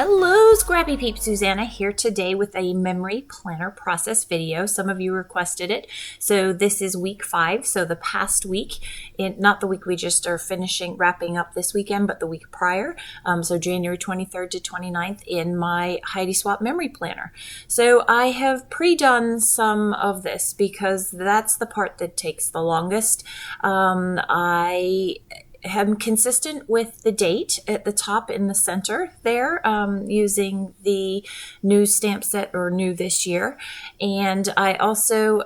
Hello, Scrappy Peeps. Suzanna here today with a memory planner process video. Some of you requested it. So this is week 5. So the past week, not the week we just are wrapping up this weekend, but the week prior. So January 23rd to 29th in my Heidi Swapp Memory Planner. So I have pre-done some of this because that's the part that takes the longest. I am consistent with the date at the top in the center there, using the new stamp set, or new this year. And I also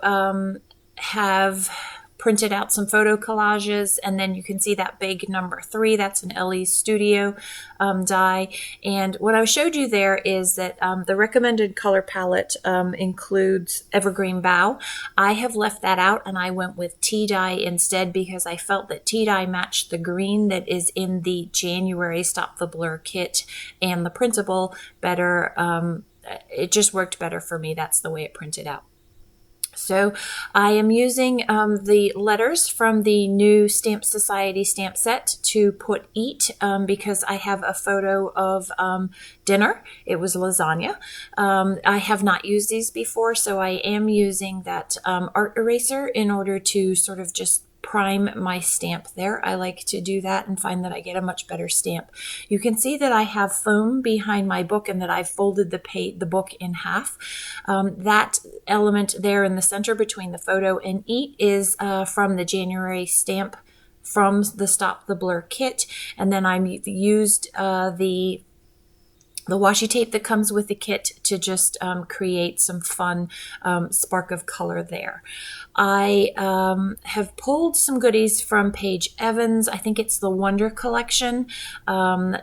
have printed out some photo collages, and then you can see that big number 3, that's an LE Studio die. And what I showed you there is that the recommended color palette includes Evergreen Bough. I have left that out and I went with tea dye instead because I felt that tea dye matched the green that is in the January Stop the Blur kit and the printable better. It just worked better for me. That's the way it printed out. So I am using the letters from the new Stamp Society stamp set to put eat because I have a photo of dinner. It was lasagna. I have not used these before, so I am using that art eraser in order to sort of just prime my stamp there. I like to do that and find that I get a much better stamp. You can see that I have foam behind my book and that I've folded the book in half. That element there in the center between the photo and eat is from the January stamp from the Stop the Blur kit. And then I used the washi tape that comes with the kit to just create some fun spark of color there. I have pulled some goodies from Paige Evans. I think it's the Wonder Collection.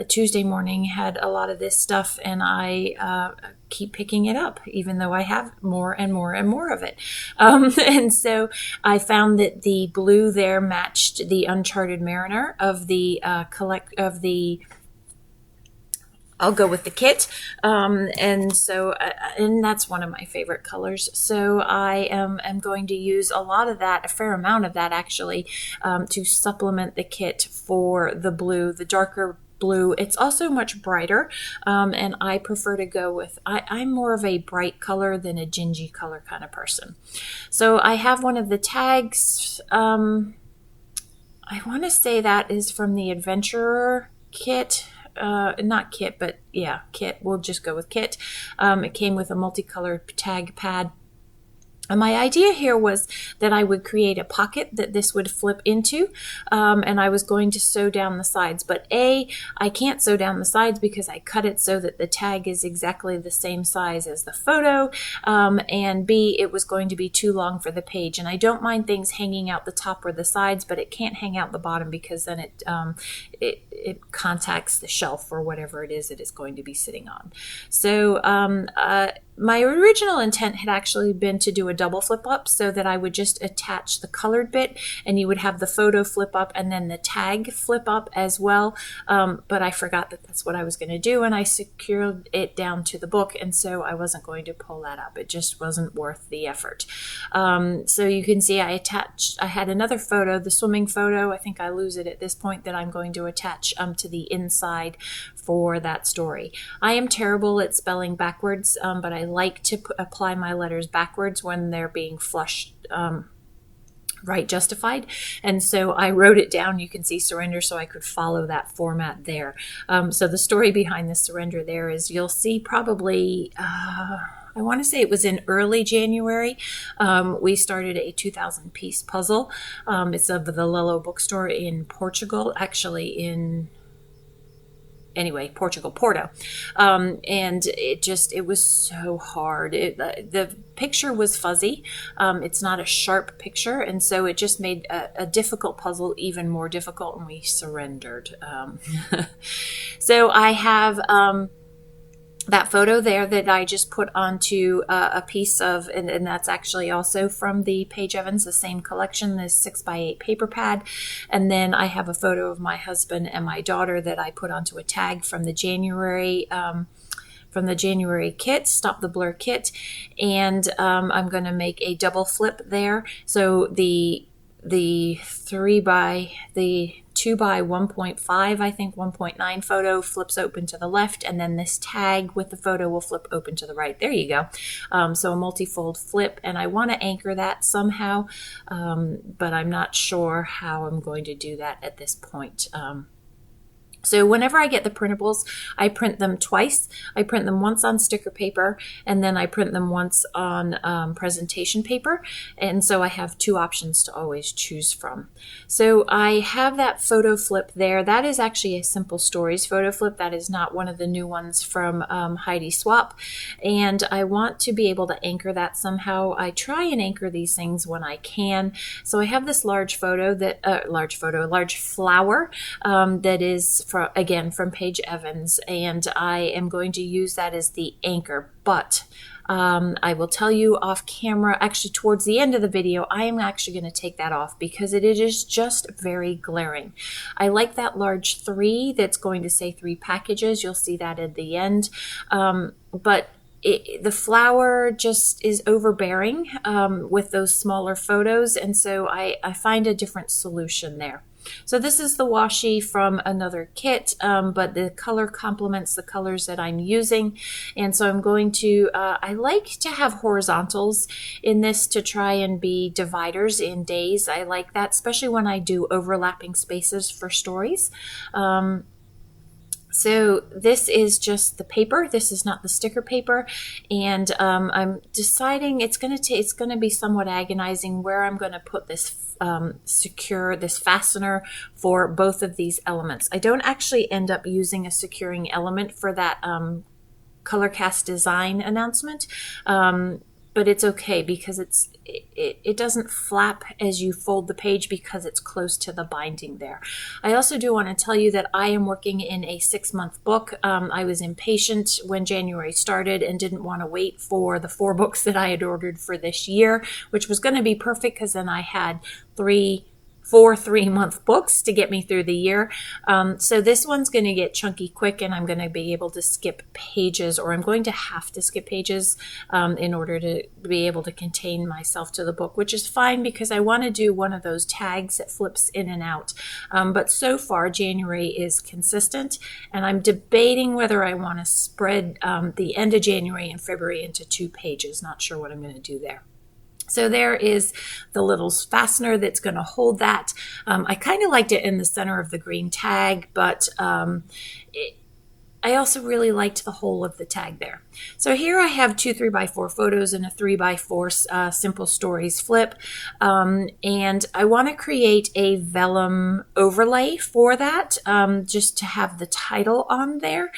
Tuesday Morning had a lot of this stuff, and I keep picking it up, even though I have more and more and more of it. And so I found that the blue there matched the Uncharted Mariner of the I'll go with the kit. And that's one of my favorite colors. So I am going to use a lot of that, a fair amount of that actually, to supplement the kit for the blue, the darker blue. It's also much brighter, and I prefer to go with, I'm more of a bright color than a gingy color kind of person. So I have one of the tags. I want to say that is from the Adventurer kit. Not kit, but yeah, kit. We'll just go with kit. It came with a multicolored tag pad. And my idea here was that I would create a pocket that this would flip into, and I was going to sew down the sides. But A, I can't sew down the sides because I cut it so that the tag is exactly the same size as the photo, and B, it was going to be too long for the page. And I don't mind things hanging out the top or the sides, but it can't hang out the bottom because then it contacts the shelf or whatever it is that it's going to be sitting on. So my original intent had actually been to do a double flip up so that I would just attach the colored bit and you would have the photo flip up and then the tag flip up as well. But I forgot that that's what I was going to do, and I secured it down to the book, and so I wasn't going to pull that up. It just wasn't worth the effort. So you can see I had another photo, the swimming photo. I think I lose it at this point, that I'm going to attach to the inside for that story. I am terrible at spelling backwards, but I like to apply my letters backwards when they're being flushed, right, justified. And so I wrote it down. You can see surrender, so I could follow that format there. So the story behind the surrender there is, you'll see probably, I want to say it was in early January. We started a 2,000 piece puzzle. It's of the Lello bookstore in Portugal, actually in Portugal, Porto. And it was so hard. The picture was fuzzy. It's not a sharp picture. And so it just made a difficult puzzle even more difficult, and we surrendered. So I have that photo there that I just put onto a piece of, and that's actually also from the Paige Evans, the same collection, this 6x8 paper pad. And then I have a photo of my husband and my daughter that I put onto a tag from the January kit, Stop the Blur kit. And I'm going to make a double flip there. So the the 2 by 1.5, I think 1.9 photo flips open to the left, and then this tag with the photo will flip open to the right. There you go. So a multi-fold flip, and I want to anchor that somehow, but I'm not sure how I'm going to do that at this point. So whenever I get the printables, I print them twice. I print them once on sticker paper, and then I print them once on presentation paper. And so I have two options to always choose from. So I have that photo flip there. That is actually a Simple Stories photo flip. That is not one of the new ones from Heidi Swapp. And I want to be able to anchor that somehow. I try and anchor these things when I can. So I have this large flower that is from Paige Evans, and I am going to use that as the anchor. But I will tell you off camera, actually towards the end of the video, I am actually going to take that off because it is just very glaring. I like that large 3 that's going to say 3 packages. You'll see that at the end. But the flower just is overbearing with those smaller photos, and so I find a different solution there. So this is the washi from another kit, but the color complements the colors that I'm using. And so I'm going to, I like to have horizontals in this to try and be dividers in days. I like that, especially when I do overlapping spaces for stories. So this is just the paper. This is not the sticker paper, and I'm deciding it's going to be somewhat agonizing where I'm going to put this this fastener for both of these elements. I don't actually end up using a securing element for that ColorCast design announcement. But it's okay because it doesn't flap as you fold the page because it's close to the binding there. I also do want to tell you that I am working in a 6-month book. I was impatient when January started and didn't want to wait for the 4 books that I had ordered for this year, which was going to be perfect because then I had 4 3-month books to get me through the year. So this one's going to get chunky quick, and I'm going to be able to skip pages, or I'm going to have to skip pages in order to be able to contain myself to the book, which is fine because I want to do one of those tags that flips in and out. But so far, January is consistent, and I'm debating whether I want to spread the end of January and February into 2 pages. Not sure what I'm going to do there. So there is the little fastener that's going to hold that. I kind of liked it in the center of the green tag, but I also really liked the whole of the tag there. So here I have 2 3x4 photos and a 3x4 Simple Stories flip. And I want to create a vellum overlay for that, just to have the title on there.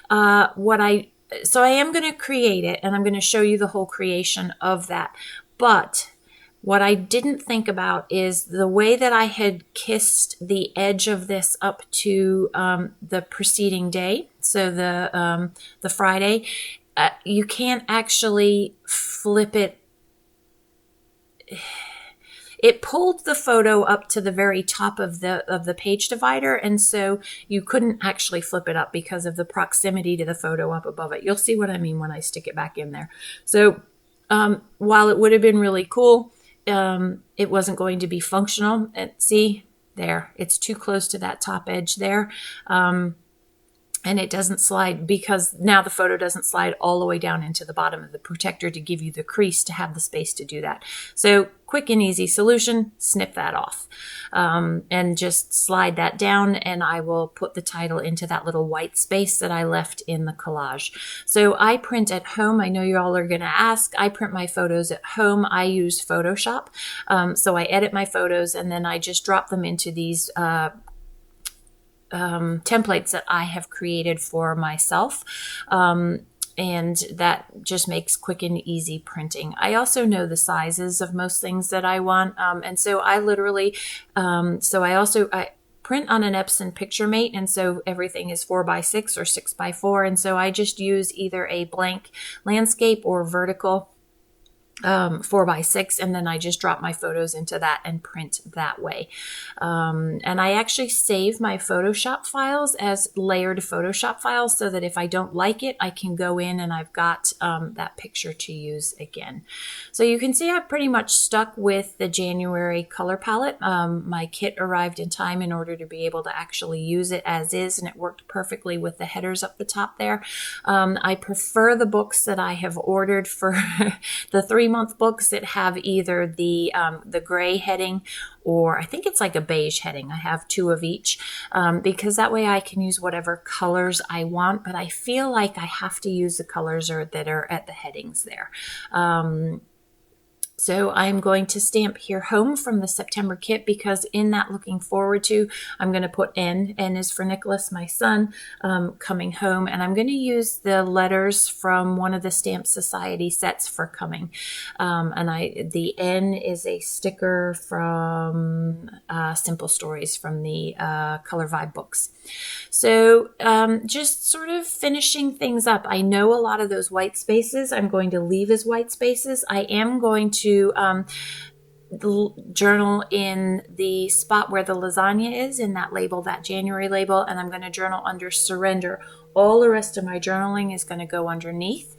So I am going to create it, and I'm going to show you the whole creation of that. But what I didn't think about is the way that I had kissed the edge of this up to the preceding day, so the Friday. You can't actually flip it. It pulled the photo up to the very top of the page divider, and so you couldn't actually flip it up because of the proximity to the photo up above it. You'll see what I mean when I stick it back in there. So while it would have been really cool, it wasn't going to be functional. And see, there, it's too close to that top edge there. And it doesn't slide because now the photo doesn't slide all the way down into the bottom of the protector to give you the crease to have the space to do that. So quick and easy solution, snip that off and just slide that down, and I will put the title into that little white space that I left in the collage. So I print at home. I know you all are going to ask. I print my photos at home. I use Photoshop. So I edit my photos and then I just drop them into these templates that I have created for myself. And that just makes quick and easy printing. I also know the sizes of most things that I want. And so I literally, I print on an Epson PictureMate, and so everything is 4x6 or 6x4. And so I just use either a blank landscape or vertical 4x6, and then I just drop my photos into that and print that way. And I actually save my Photoshop files as layered Photoshop files so that if I don't like it, I can go in and I've got that picture to use again. So you can see I've pretty much stuck with the January color palette. My kit arrived in time in order to be able to actually use it as is, and it worked perfectly with the headers up the top there. I prefer the books that I have ordered for the 3-month books that have either the gray heading, or I think it's like a beige heading. I have 2 of each because that way I can use whatever colors I want, but I feel like I have to use the colors that are at the headings there. So I'm going to stamp here home from the September kit, because in that looking forward to, I'm going to put N. N is for Nicholas, my son, coming home. And I'm going to use the letters from one of the Stamp Society sets for coming. The N is a sticker from Simple Stories from the Color Vibe books. So just sort of finishing things up. I know a lot of those white spaces I'm going to leave as white spaces. I am going to journal in the spot where the lasagna is, in that label, that January label, and I'm going to journal under Surrender. All the rest of my journaling is going to go underneath.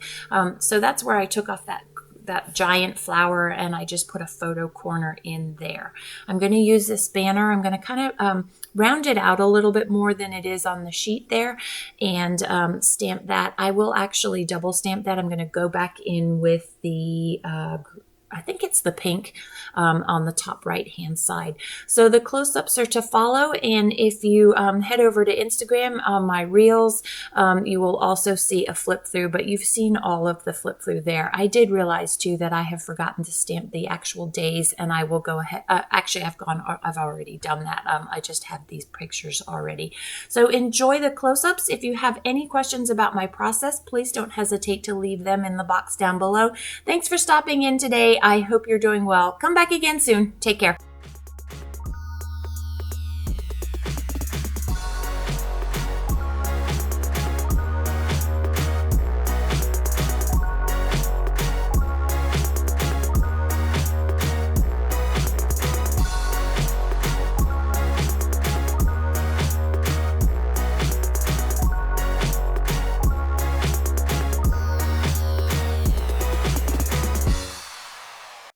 So that's where I took off that giant flower, and I just put a photo corner in there. I'm going to use this banner. I'm going to kind of round it out a little bit more than it is on the sheet there, and stamp that. I will actually double stamp that. I'm going to go back in with the I think it's the pink on the top right hand side. So the close-ups are to follow, and if you head over to Instagram on my reels, you will also see a flip through, but you've seen all of the flip through there. I did realize too that I have forgotten to stamp the actual days, and I will go ahead. Actually, I've already done that. I just have these pictures already. So enjoy the close-ups. If you have any questions about my process, please don't hesitate to leave them in the box down below. Thanks for stopping in today. I hope you're doing well. Come back again soon. Take care.